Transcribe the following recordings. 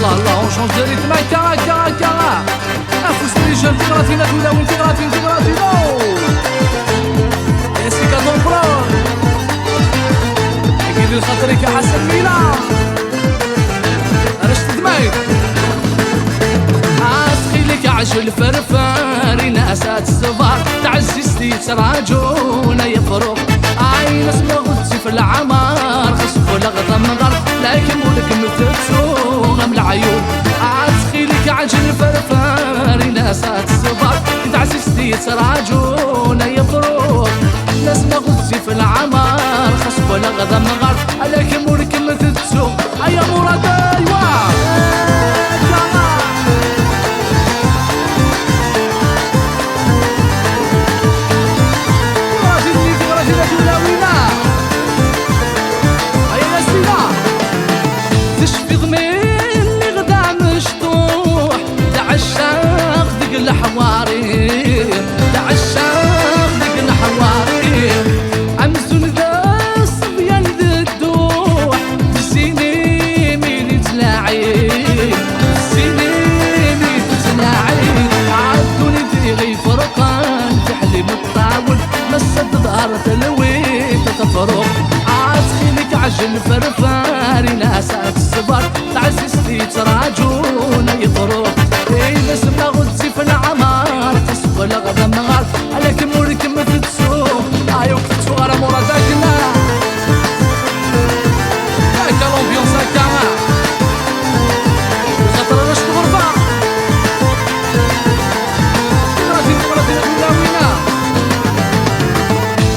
الله on change de rythme كارا افوس ريجال تيغراتينا تولاوين تيغراتينو يا سيكا دومبرون اكيد لخاطرك يا حسن ميلا رشد دماغك عاسخيلك عجل فرفاري ناسات الصبار تعززتي تراجونا يفرق عين اسمه غدتي في العمار خصف لغضة مغر لكن مولك متتسوغ من العيون عاسخيلك عجل فرفاري ناسات الصبار تعززتي تراجونا يفرق نسمة غدتي في العمار خصف لغضة مغر لكن مولك متتسوغ ايا مراد ايوا الحواري تعشاق دق الحواري عمزون ذا الصبيان الدوح السيني مين تلاعي السيني مين تلاعي عدوني ديغي فرقان تحلي مطاول مسد ظهر تلوي تتفرق عاسخيلك عجل فرفاري ناسات الصبر تعززتي تراجون يفرق بس ما غدتي في العمار تصفى لغدا مغار عليك مورك ما تتسوق ايو كنتو غير مراداكنا هاكا لومبيونس هاكا خاطر رشد غرفة تيغراتينا كلاوينا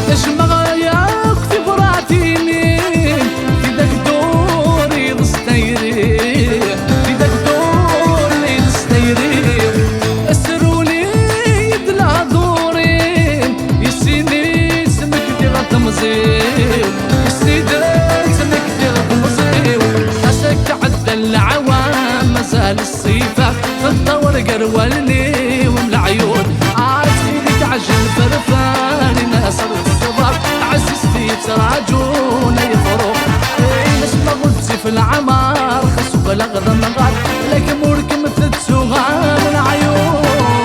نجمع ياك في براتيني في داك دوري ضستيري في داك دوري ضستيري العوام مازال الصيفة في الدور قرولني ومن العيون عاد خيلك عجل فرفان